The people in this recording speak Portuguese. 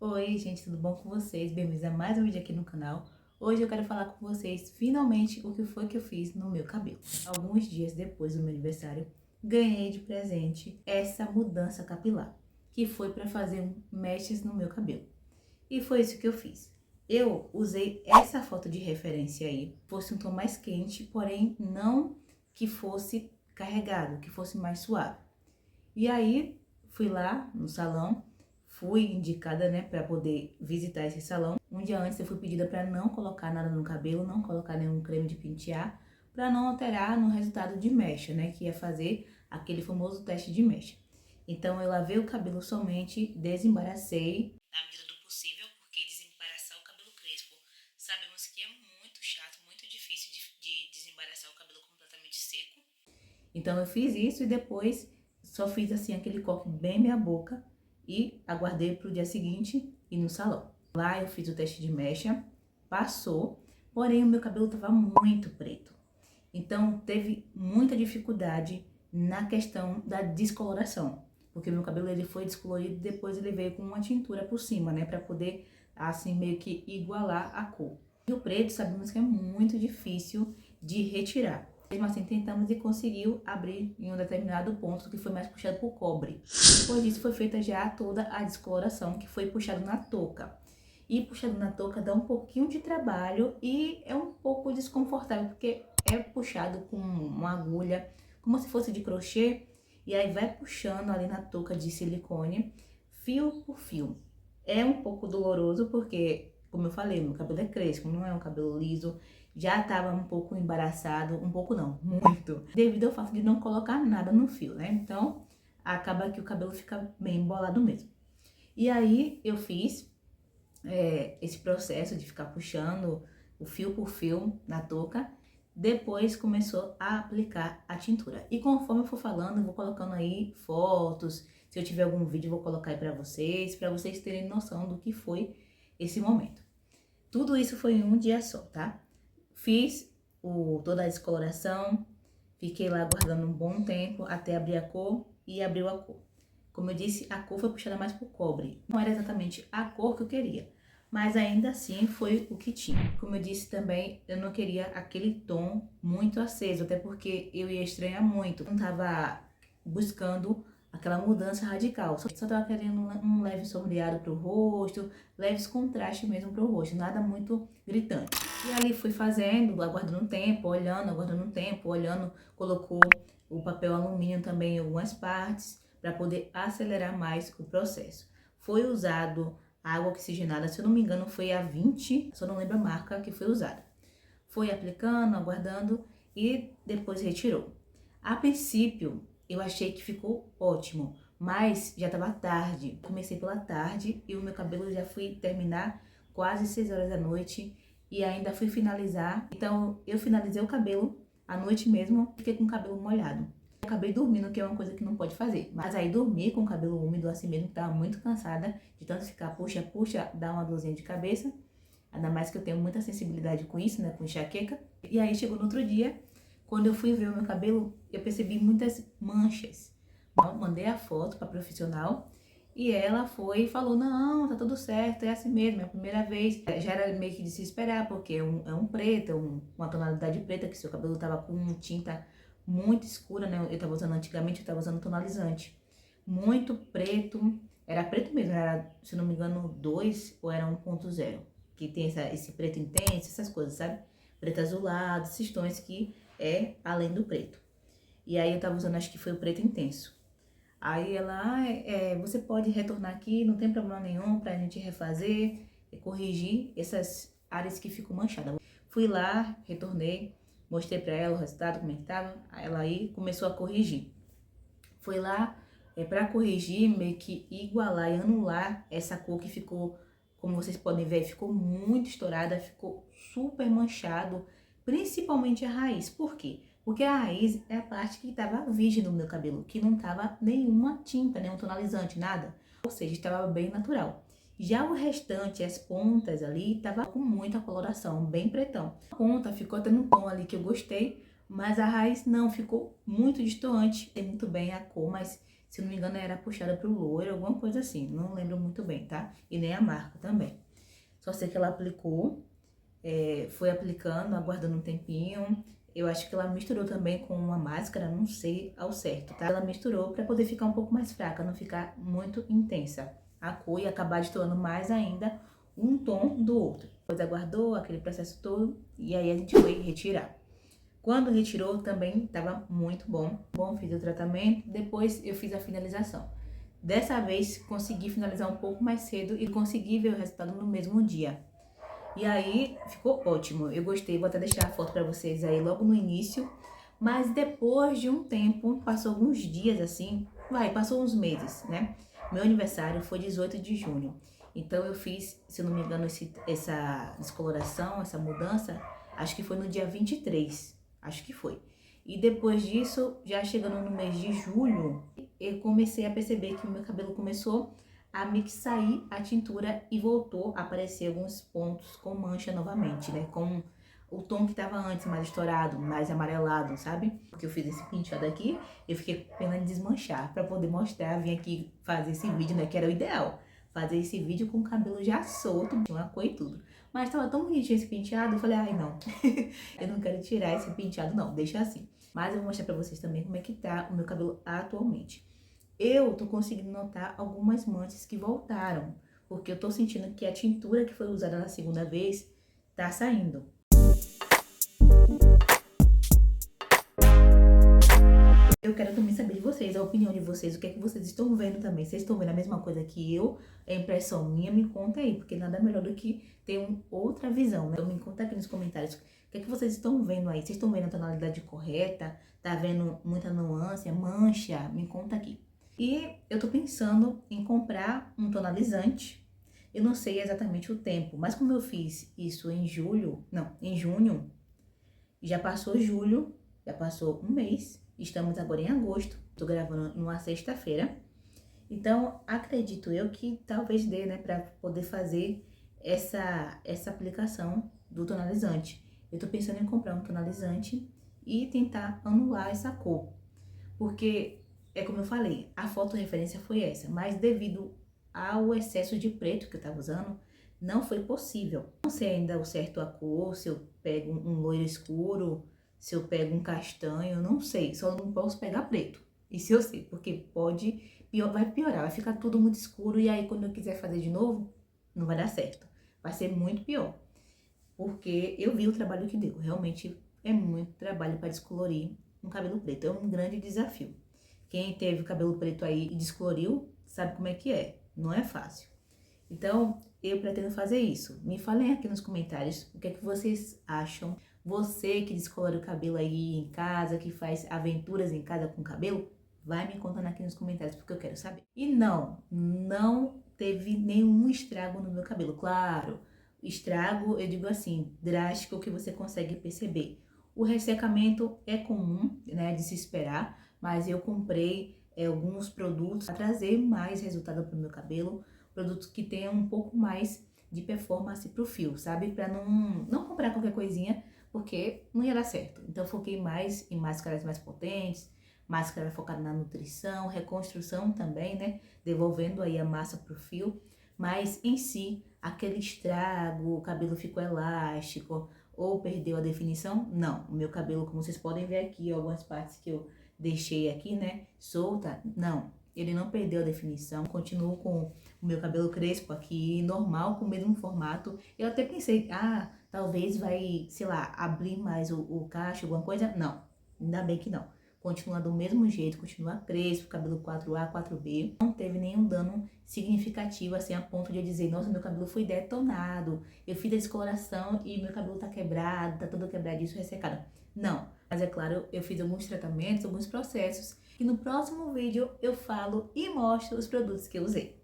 Oi, gente, tudo bom com vocês? Bem-vindos a mais um vídeo aqui no canal. Hoje eu quero falar com vocês, finalmente, o que foi que eu fiz no meu cabelo. Alguns dias depois do meu aniversário, ganhei de presente essa mudança capilar, que foi para fazer mechas no meu cabelo. E foi isso que eu fiz. Eu usei essa foto de referência aí, fosse um tom mais quente, porém não que fosse carregado, que fosse mais suave. E aí, fui lá no salão, fui indicada, né, para poder visitar esse salão. Um dia antes eu fui pedida para não colocar nada no cabelo, não colocar nenhum creme de pentear, para não alterar no resultado de mecha, né, que ia fazer aquele famoso teste de mecha. Então eu lavei o cabelo somente, desembaracei, na medida do possível, porque desembaraçar o cabelo crespo, sabemos que é muito chato, muito difícil de desembaraçar o cabelo completamente seco. Então eu fiz isso e depois só fiz assim aquele coque bem meia boca e aguardei para o dia seguinte ir no salão. Lá eu fiz o teste de mecha, passou, porém o meu cabelo estava muito preto. Então teve muita dificuldade na questão da descoloração, porque meu cabelo ele foi descolorido e depois ele veio com uma tintura por cima, né, para poder assim meio que igualar a cor. E o preto sabemos que é muito difícil de retirar. Mesmo assim, tentamos e conseguiu abrir em um determinado ponto que foi mais puxado por cobre. Depois disso, foi feita já toda a descoloração, que foi puxado na touca. E puxado na touca dá um pouquinho de trabalho e é um pouco desconfortável, porque é puxado com uma agulha, como se fosse de crochê, e aí vai puxando ali na touca de silicone, fio por fio. É um pouco doloroso, porque, como eu falei, meu cabelo é crespo, não é um cabelo liso. Já estava um pouco embaraçado, um pouco não, muito, devido ao fato de não colocar nada no fio, né? Então, acaba que o cabelo fica bem embolado mesmo. E aí, eu fiz esse processo de ficar puxando o fio por fio na touca. Depois, começou a aplicar a tintura. E conforme eu for falando, eu vou colocando aí fotos. Se eu tiver algum vídeo, eu vou colocar aí para vocês terem noção do que foi esse momento. Tudo isso foi em um dia só, tá? Fiz toda a descoloração, fiquei lá aguardando um bom tempo até abrir a cor e abriu a cor. Como eu disse, a cor foi puxada mais pro cobre. Não era exatamente a cor que eu queria, mas ainda assim foi o que tinha. Como eu disse também, eu não queria aquele tom muito aceso, até porque eu ia estranhar muito. Eu não tava buscando aquela mudança radical, só tava querendo um leve sombreado pro rosto, leves contrastes mesmo pro rosto, nada muito gritante. E ali fui fazendo, aguardando um tempo, olhando, aguardando um tempo, olhando, colocou o papel alumínio também em algumas partes, para poder acelerar mais o processo. Foi usado água oxigenada, se eu não me engano foi a 20, só não lembro a marca que foi usada. Foi aplicando, aguardando e depois retirou. A princípio, eu achei que ficou ótimo, mas já estava tarde. Comecei pela tarde e o meu cabelo já fui terminar quase 6 horas da noite e ainda fui finalizar. Então, eu finalizei o cabelo à noite mesmo, fiquei com o cabelo molhado. Acabei dormindo, que é uma coisa que não pode fazer. Mas aí dormi com o cabelo úmido assim mesmo, tava muito cansada de tanto ficar puxa, puxa, dar uma dorzinha de cabeça. Ainda mais que eu tenho muita sensibilidade com isso, né, com enxaqueca. E aí chegou no outro dia, quando eu fui ver o meu cabelo, eu percebi muitas manchas. Eu mandei a foto pra profissional e ela foi e falou, não, tá tudo certo, é assim mesmo, é a primeira vez. Já era meio que de se esperar, porque é um preto, uma tonalidade preta, que seu cabelo tava com tinta muito escura, né? Eu tava usando antigamente, eu tava usando tonalizante. Muito preto, era preto mesmo, era, se não me engano, 2 ou era 1.0. Que tem esse preto intenso, essas coisas, sabe? Preto azulado, esses tons que é além do preto. E aí eu tava usando, acho que foi o preto intenso. Aí ela, você pode retornar aqui, não tem problema nenhum pra gente refazer e corrigir essas áreas que ficam manchadas. Fui lá, retornei, mostrei pra ela o resultado, como é que tava. Aí ela aí começou a corrigir. Foi lá pra corrigir, meio que igualar e anular essa cor que ficou, como vocês podem ver, ficou muito estourada, ficou super manchado, principalmente a raiz. Por quê? Porque a raiz é a parte que estava virgem do meu cabelo, que não tava nenhuma tinta, nenhum tonalizante, nada. Ou seja, estava bem natural. Já o restante, as pontas ali, tava com muita coloração, bem pretão. A ponta ficou até num tom ali que eu gostei, mas a raiz não, ficou muito destoante. Tem muito bem a cor, mas Se não me engano, era puxada pro loiro, alguma coisa assim. Não lembro muito bem, tá? E nem a marca também. Só sei que ela aplicou, foi aplicando, aguardando um tempinho. Eu acho que ela misturou também com uma máscara, não sei ao certo, tá? Ela misturou pra poder ficar um pouco mais fraca, não ficar muito intensa a cor e acabar destoando mais ainda um tom do outro. Depois aguardou aquele processo todo e aí a gente foi retirar. Quando retirou também estava muito bom. Fiz o tratamento, depois eu fiz a finalização. Dessa vez consegui finalizar um pouco mais cedo e consegui ver o resultado no mesmo dia. E aí ficou ótimo, eu gostei, vou até deixar a foto para vocês aí logo no início. Mas depois de um tempo, passou alguns dias assim, passou uns meses, né? Meu aniversário foi 18 de junho. Então eu fiz, se eu não me engano, essa descoloração, essa mudança, acho que foi no dia 23, acho que foi. E depois disso, já chegando no mês de julho, eu comecei a perceber que o meu cabelo começou a meio que sair a tintura e voltou a aparecer alguns pontos com mancha novamente, né? Com o tom que tava antes mais estourado, mais amarelado, sabe? Porque eu fiz esse penteado aqui, eu fiquei com pena de desmanchar pra poder mostrar, vim aqui fazer esse vídeo, né? Que era o ideal. Fazer esse vídeo com o cabelo já solto, uma cor e tudo. Mas tava tão bonitinho esse penteado, eu falei, ai não, eu não quero tirar esse penteado não, deixa assim. Mas eu vou mostrar pra vocês também como é que tá o meu cabelo atualmente. Eu tô conseguindo notar algumas manchas que voltaram, porque eu tô sentindo que a tintura que foi usada na segunda vez tá saindo. Eu quero também saber de vocês, a opinião de vocês, o que é que vocês estão vendo também. Vocês estão vendo a mesma coisa que eu? É impressão minha? Me conta aí, porque nada melhor do que ter outra visão, né? Então me conta aqui nos comentários o que é que vocês estão vendo aí. Vocês estão vendo a tonalidade correta? Tá vendo muita nuance, mancha? Me conta aqui. E eu tô pensando em comprar um tonalizante. Eu não sei exatamente o tempo, mas como eu fiz isso em junho, já passou julho, já passou um mês, estamos agora em agosto, tô gravando numa sexta-feira. Então, acredito eu que talvez dê, né, pra poder fazer essa aplicação do tonalizante. Eu tô pensando em comprar um tonalizante e tentar anular essa cor, porque é como eu falei, a foto referência foi essa, mas devido ao excesso de preto que eu tava usando, não foi possível. Não sei ainda o certo a cor, se eu pego um loiro escuro, se eu pego um castanho, não sei, só não posso pegar preto. Isso eu sei, porque vai piorar, vai ficar tudo muito escuro e aí quando eu quiser fazer de novo, não vai dar certo. Vai ser muito pior, porque eu vi o trabalho que deu, realmente é muito trabalho para descolorir um cabelo preto, é um grande desafio. Quem teve o cabelo preto aí e descoloriu, sabe como é que é, não é fácil. Então, eu pretendo fazer isso. Me falem aqui nos comentários o que é que vocês acham. Você que descolore o cabelo aí em casa, que faz aventuras em casa com o cabelo, vai me contando aqui nos comentários, porque eu quero saber. E não teve nenhum estrago no meu cabelo. Claro, estrago, eu digo assim, drástico, que você consegue perceber. O ressecamento é comum, né, de se esperar, mas eu comprei alguns produtos para trazer mais resultado para o meu cabelo, produtos que tenham um pouco mais de performance pro fio, sabe? Para não comprar qualquer coisinha, porque não ia dar certo. Então eu foquei mais em máscaras mais potentes, máscara focada na nutrição, reconstrução também, né? Devolvendo aí a massa pro fio, mas em si, aquele estrago, o cabelo ficou elástico ou perdeu a definição, não. O meu cabelo, como vocês podem ver aqui, algumas partes que eu deixei aqui, né, solta, não. Ele não perdeu a definição, continuo com o meu cabelo crespo aqui, normal, com o mesmo formato. Eu até pensei, talvez vai, sei lá, abrir mais o cacho, alguma coisa. Não, ainda bem que não. Continua do mesmo jeito, continua crespo, cabelo 4A, 4B. Não teve nenhum dano significativo, assim, a ponto de eu dizer, nossa, meu cabelo foi detonado. Eu fiz a descoloração e meu cabelo tá quebrado, tá todo quebradiço, ressecado. Não, mas é claro, eu fiz alguns tratamentos, alguns processos. E no próximo vídeo eu falo e mostro os produtos que eu usei.